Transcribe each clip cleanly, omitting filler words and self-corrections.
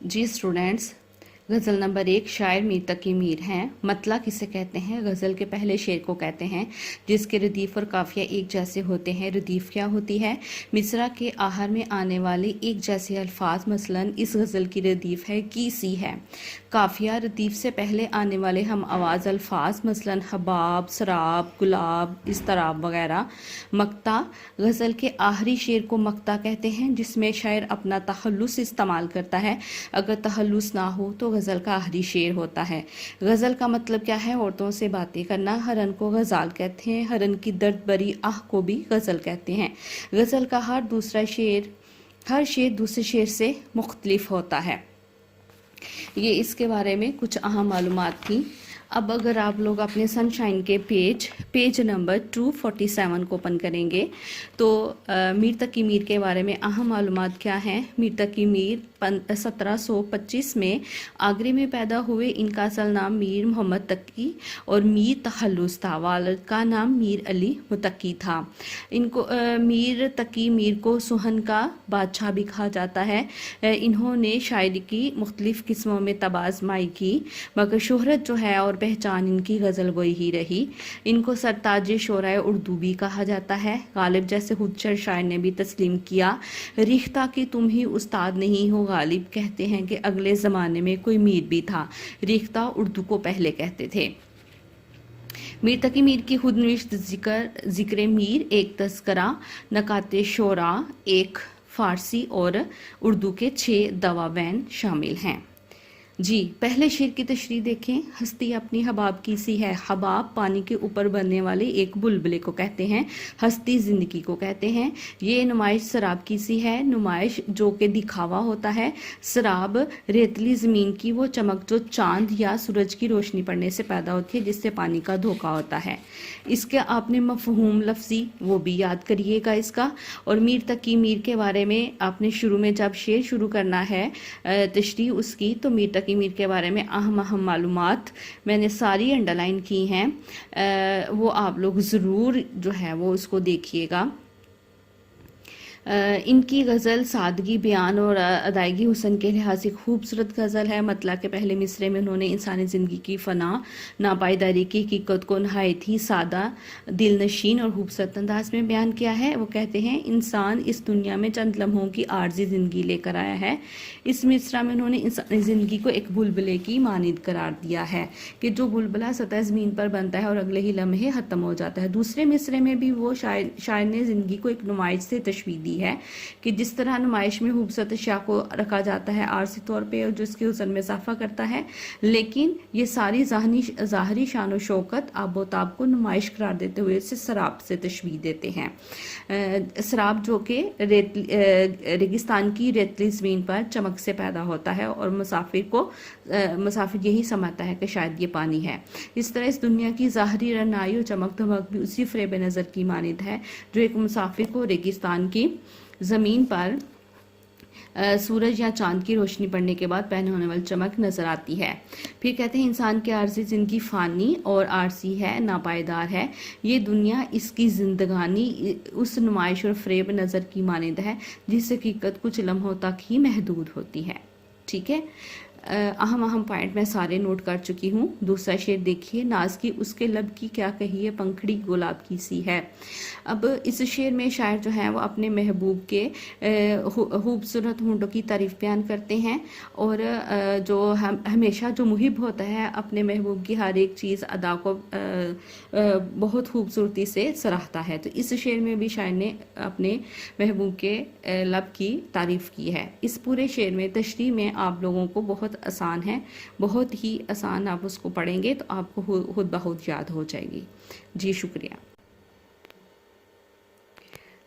जी students, गज़ल number 1 शायर मीर तकी मीर हैं। मतला किसे कहते हैं? गज़ल के पहले शेर को कहते हैं जिसके रदीफ़ और काफ़िया एक जैसे होते हैं। रदीफ़ क्या होती है? मिसरा के आखिर में आने वाले एक जैसे अल्फाज। मसलन इस गज़ल की रदीफ़ है की सी है। काफ़िया रदीफ़ से पहले आने वाले हम आवाज़ अल्फाज मसलन हबाब, सराब, गुलाब, इस्तराब वगैरह। मक्ता, गज़ल के आखिरी शेर को मक्ता कहते हैं जिसमें शायर अपना तखल्लुस इस्तेमाल करता है। अगर तखल्लुस ना हो तो गज़ल का आखिरी शेर होता है। गज़ल का मतलब क्या है? औरतों से बातें करना। हरन को गज़ाल कहते हैं। हरन की दर्द भरी आह को भी गज़ल कहते हैं। गज़ल का हर शेर दूसरे शेर से मुख्तलिफ होता है। ये इसके बारे में कुछ अहम मालूमात थी। अब अगर आप लोग अपने सनशाइन के पेज नंबर 247 को ओपन करेंगे तो मीर तकी मीर के बारे में अहम मालूमात क्या हैं। मीर तकी मीर 1725 में आगरे में पैदा हुए। इनका असल नाम मीर मोहम्मद तकी और मीर तखल्लुस था। वालिद का नाम मीर अली मुतकी था। इनको मीर तकी मीर को सुहन का बादशाह भी कहा जाता है। इन्होंने शायरी की मुख्तलिफ किस्मों में तबाज़माई की, मगर शोहरत जो है और पहचान इनकी गज़ल गोई ही रही। इनको सरताज शोराए उर्दू भी कहा जाता है। गालिब जैसे हुज्जर शायर ने भी तस्लीम किया। रिश्ता कि तुम ही उस्ताद नहीं हो। गालिब कहते हैं कि अगले ज़माने में कोई मीर भी था। रिश्ता उर्दू को पहले कहते थे। मीर तकी मीर की खुद नविश्त ज़िक्र मीर एक तज़किरा, नकाते शोरा एक फ़ारसी और उर्दू के 6 दवावैन शामिल हैं। जी पहले शेर की तशरीह देखें। हस्ती अपनी हबाब की सी है। हबाब पानी के ऊपर बनने वाले एक बुलबुले को कहते हैं। हस्ती जिंदगी को कहते हैं। ये नुमाइश शराब की सी है। नुमाइश जो कि दिखावा होता है। शराब रेतली ज़मीन की वो चमक जो चांद या सूरज की रोशनी पड़ने से पैदा होती है, जिससे पानी का धोखा होता है। इसके आपने मफहूम लफ्ज़ी वो भी याद करिएगा इसका। और मीर तकी मीर के बारे में आपने शुरू में जब शेर शुरू करना है तशरीह उसकी, तो मीर तकी मीर के बारे में अहम मालूमात मैंने सारी अंडरलाइन की हैं। वो आप लोग ज़रूर जो है वो उसको देखिएगा। इनकी गज़ल सादगी, बयान और अदायगी हुस्न के लिहाज से खूबसूरत गज़ल है। मतला के पहले मिसरे में उन्होंने इंसानी ज़िंदगी की फ़ना, नापायदारी की हकीकत को नहायत ही सादा, दिलनशीन और खूबसूरत अंदाज में बयान किया है। वो कहते हैं इंसान इस दुनिया में चंद लम्हों की आर्जी ज़िंदगी लेकर आया है। इस मिसरा में उन्होंने इंसानी ज़िंदगी को एक बुलबुले की मानिंद करार दिया है कि जो बुलबुला सतह ज़मीन पर बनता है और अगले ही लम्हे ख़त्म हो जाता है। दूसरे मिसरे में भी वो शायर ने ज़िंदगी को एक नुमाइश से तशबीह दी है कि जिस तरह नुमाइश में खूबसूरत अशिया को रखा जाता है आरसी तौर पे और जो इसके हुस्न में इजाफा करता है, लेकिन ये सारी ज़ाहरी शान व शौकत आबोताब को नुमाइश करार देते हुए इसे शराब से तशबीह देते हैं। शराब जो कि रेगिस्तान की रेतली ज़मीन पर चमक से पैदा होता है और मुसाफिर यही समझता है कि शायद ये पानी है। इस तरह इस दुनिया की ज़ाहरी रनाई और चमक धमक भी उसी फ़रेब नज़र की मानिंद है जो एक मुसाफिर को रेगिस्तान की ज़मीन पर सूरज या चांद की रोशनी पड़ने के बाद पैदा होने वाली चमक नजर आती है। फिर कहते हैं इंसान की आर्जी जिंदगी फ़ानी और आरसी है, नापायदार है। ये दुनिया इसकी जिंदगानी उस नुमाइश और फ़रेब नज़र की मानिंद है जिस हकीकत कुछ लम्हों तक ही महदूद होती है। ठीक है, अहम पॉइंट मैं सारे नोट कर चुकी हूँ। दूसरा शेर देखिए। नाज की उसके लब की क्या कहिए, पंखड़ी गुलाब की सी है। अब इस शेर में शायर जो है वो अपने महबूब के खूबसूरत होंठों की तारीफ बयान करते हैं और जो हमेशा जो मुहिब होता है अपने महबूब की हर एक चीज़ अदा को बहुत खूबसूरती से सराहता है। तो इस शेर में भी शायर ने अपने महबूब के लब की तारीफ की है। इस पूरे शेर में तशरीह में आप लोगों को बहुत आसान है, बहुत ही आसान। आप उसको पढ़ेंगे तो आपको खुद ब खुद याद हो जाएगी। जी शुक्रिया।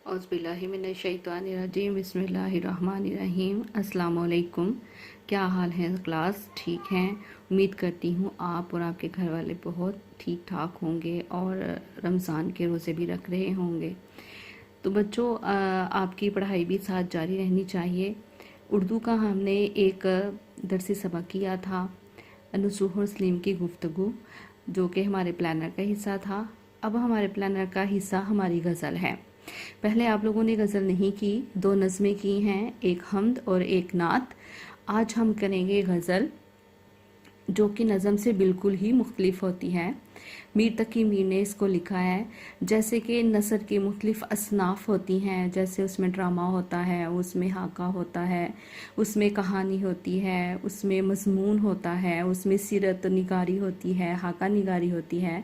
औज़ुबिल्लाहिमिनश्शैतानिर्रजीम, बिस्मिल्लाहिर्रहमानिर्रहीम। अस्सलाम वालेकुम। क्या हाल है क्लास? ठीक हैं? उम्मीद करती हूँ आप और आपके घर वाले बहुत ठीक ठाक होंगे और रमज़ान के रोज़े भी रख रहे होंगे। तो बच्चों, आपकी पढ़ाई भी साथ जारी रहनी चाहिए। उर्दू का हमने एक दरसी सबक किया था, नुसूह और सलीम की गुफ्तगू, जो कि हमारे प्लानर का हिस्सा था। अब हमारे प्लानर का हिस्सा हमारी गज़ल है। पहले आप लोगों ने गज़ल नहीं की, 2 नज़में की हैं, एक हम्द और एक नात। آج ہم کریں گے غزل جو کہ نظم سے بالکل ہی مختلف ہوتی ہے۔ میر تقی میر نے اس کو لکھا ہے۔ جیسے کہ نثر کی مختلف اصناف ہوتی ہیں، جیسے اس میں ڈرامہ ہوتا ہے، اس میں حاکہ ہوتا ہے، اس میں کہانی ہوتی ہے، اس میں مضمون ہوتا ہے، اس میں سیرت نگاری ہوتی ہے، حاکہ نگاری ہوتی ہے،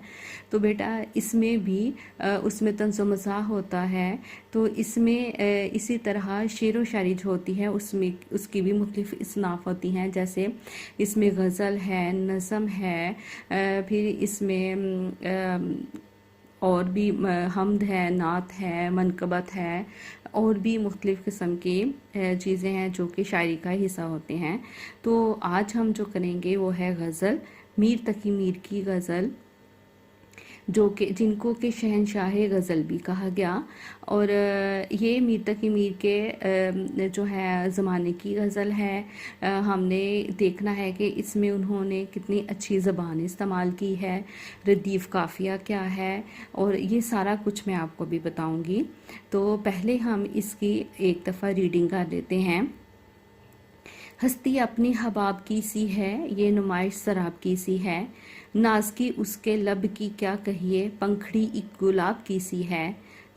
تو بیٹا اس میں بھی اس میں طنز و مزاح ہوتا ہے۔ تو اس میں اسی طرح شعر و شاعری جو ہوتی ہے اس کی بھی مختلف اصناف ہوتی ہیں، جیسے اس میں غزل ہے، نظم ہے، پھر اس میں اور بھی حمد ہے، نعت ہے، منقبت ہے، اور بھی مختلف قسم کی چیزیں ہیں جو کہ شاعری کا حصہ ہوتے ہیں۔ تو آج ہم جو کریں گے وہ ہے غزل، میر تقی میر کی غزل، جو کہ جن کو کہ شہنشاہ غزل بھی کہا گیا، اور یہ میر تقی میر کے جو ہے زمانے کی غزل ہے۔ ہم نے دیکھنا ہے کہ اس میں انہوں نے کتنی اچھی زبان استعمال کی ہے، ردیف قافیہ کیا ہے، اور یہ سارا کچھ میں آپ کو بھی بتاؤں گی۔ تو پہلے ہم اس کی ایک دفعہ ریڈنگ کر لیتے ہیں۔ ہستی اپنی حباب کی سی ہے، یہ نمائش سراب کی سی ہے، ناز کی اس کے لب کی کیا کہیے، پنکھڑی ایک گلاب کی سی ہے،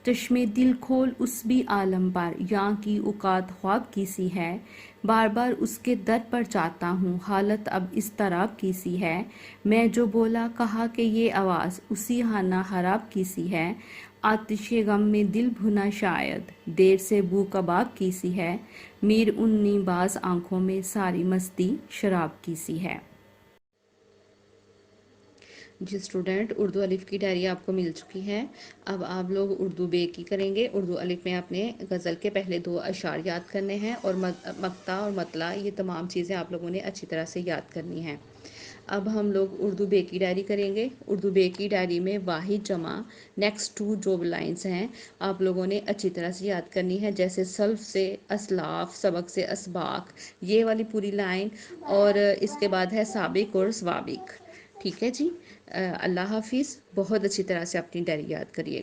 چشمے دل کھول اس بھی عالم پر، یاں کی اوقات خواب کی سی ہے، بار بار اس کے در پر جاتا ہوں، حالت اب اضطراب کی سی ہے، میں جو بولا کہا کہ یہ آواز اسی خانہ خراب کی سی ہے، آتش غم میں دل بھنا شاید، دیر سے بو کباب کی سی ہے، میر انی باز آنکھوں میں ساری مستی شراب کی سی ہے۔ جی اسٹوڈنٹ، اردو الف کی ڈائری آپ کو مل چکی ہے۔ اب آپ لوگ اردو بے کی کریں گے۔ اردو الف میں آپ نے غزل کے پہلے 2 اشعار یاد کرنے ہیں، اور مقطع اور مطلع، یہ تمام چیزیں آپ لوگوں نے اچھی طرح سے یاد کرنی ہیں۔ اب ہم لوگ اردو بے کی ڈائری کریں گے۔ اردو بے کی ڈائری میں واحد جمع نیکسٹ ٹو جو لائنز ہیں آپ لوگوں نے اچھی طرح سے یاد کرنی ہے، جیسے سلف سے اسلاف، سبق سے اسباق، یہ والی پوری لائن، اور اس کے بعد ہے سابق اور سوابق۔ ٹھیک ہے جی، اللہ حافظ۔ بہت اچھی طرح سے اپنی ڈائری یاد کریے۔